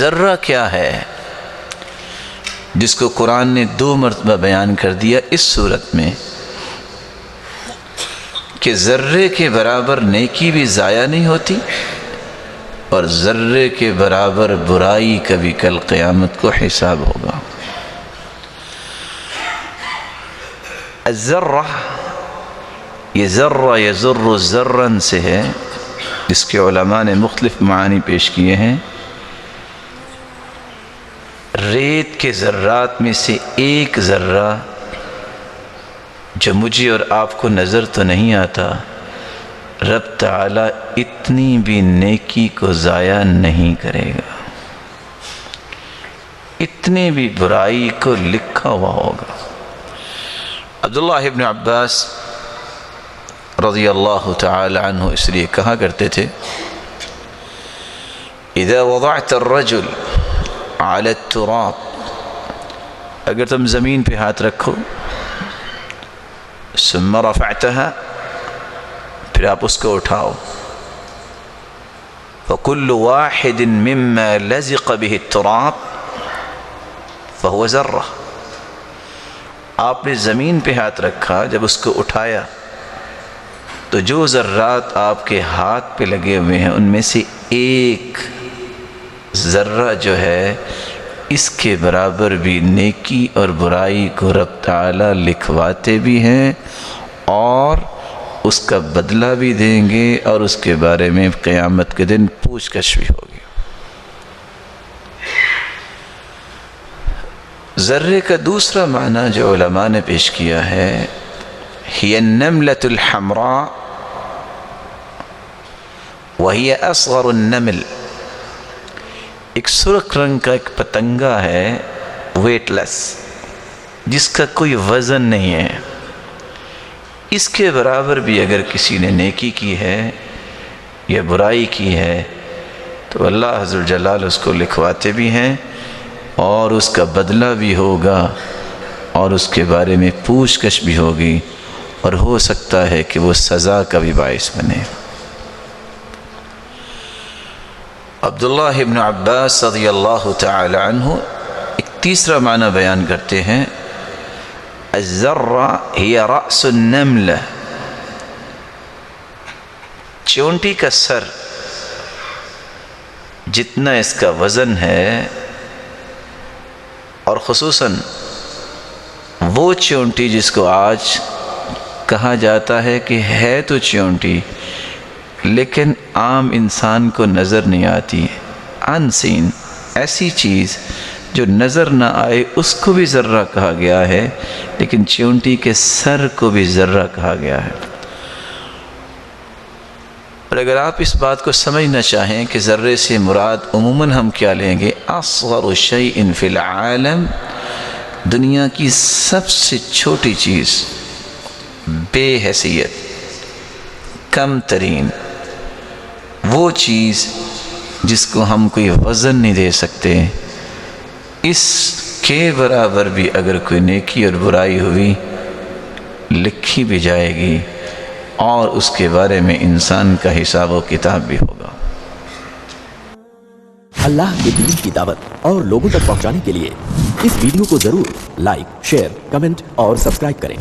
ذرہ کیا ہے، جس کو قرآن نے 2 مرتبہ بیان کر دیا اس صورت میں کہ ذرے کے برابر نیکی بھی ضائع نہیں ہوتی اور ذرے کے برابر برائی کا بھی کل قیامت کو حساب ہوگا۔ الذرہ، یہ ذرہ یذر ذرن سے ہے، جس کے علماء نے مختلف معنی پیش کیے ہیں۔ ریت کے ذرات میں سے ایک ذرہ جو مجھے اور آپ کو نظر تو نہیں آتا، رب تعالیٰ اتنی بھی نیکی کو ضائع نہیں کرے گا، اتنی بھی برائی کو لکھا ہوا ہوگا۔ عبداللہ ابن عباس رضی اللہ تعالی عنہ اس لیے کہا کرتے تھے، اذا وضعت الرجل على التراب، اگر تم زمین پہ ہاتھ رکھو، ثم رفعتها، پھر آپ اس کو اٹھاؤ، فكل واحد مما لزق به التراب فهو ذرہ، آپ نے زمین پہ ہاتھ رکھا، جب اس کو اٹھایا تو جو ذرات آپ کے ہاتھ پہ لگے ہوئے ہیں ان میں سے ایک ذرہ جو ہے اس کے برابر بھی نیکی اور برائی کو رب تعالیٰ لکھواتے بھی ہیں اور اس کا بدلہ بھی دیں گے، اور اس کے بارے میں قیامت کے دن پوچھ گچھ بھی ہوگی۔ ذرے کا دوسرا معنی جو علماء نے پیش کیا ہے، ہی النملۃ الحمراء وہی اصغر النمل، ایک سرخ رنگ کا ایک پتنگا ہے، ویٹ لیس، جس کا کوئی وزن نہیں ہے، اس کے برابر بھی اگر کسی نے نیکی کی ہے یا برائی کی ہے تو اللہ عز و جلال اس کو لکھواتے بھی ہیں اور اس کا بدلہ بھی ہوگا اور اس کے بارے میں پوچھ گچھ بھی ہوگی، اور ہو سکتا ہے کہ وہ سزا کا بھی باعث بنے۔ عبداللہ ابن عباس رضی اللہ تعالی عنہ ایک تیسرا معنی بیان کرتے ہیں، الذرہ ہی رأس النملہ، چونٹی کا سر جتنا اس کا وزن ہے، اور خصوصاً وہ چونٹی جس کو آج کہا جاتا ہے کہ ہے تو چونٹی لیکن عام انسان کو نظر نہیں آتی، ان سین، ایسی چیز جو نظر نہ آئے اس کو بھی ذرہ کہا گیا ہے، لیکن چونٹی کے سر کو بھی ذرہ کہا گیا ہے۔ اور اگر آپ اس بات کو سمجھنا چاہیں کہ ذرے سے مراد عموماً ہم کیا لیں گے، اصغر شیء فی العالم، دنیا کی سب سے چھوٹی چیز، بے حیثیت، کم ترین، وہ چیز جس کو ہم کوئی وزن نہیں دے سکتے، اس کے برابر بھی اگر کوئی نیکی اور برائی ہوئی لکھی بھی جائے گی اور اس کے بارے میں انسان کا حساب و کتاب بھی ہوگا۔ اللہ کے دین کی دعوت اور لوگوں تک پہنچانے کے لیے اس ویڈیو کو ضرور لائک، شیئر، کمنٹ اور سبسکرائب کریں۔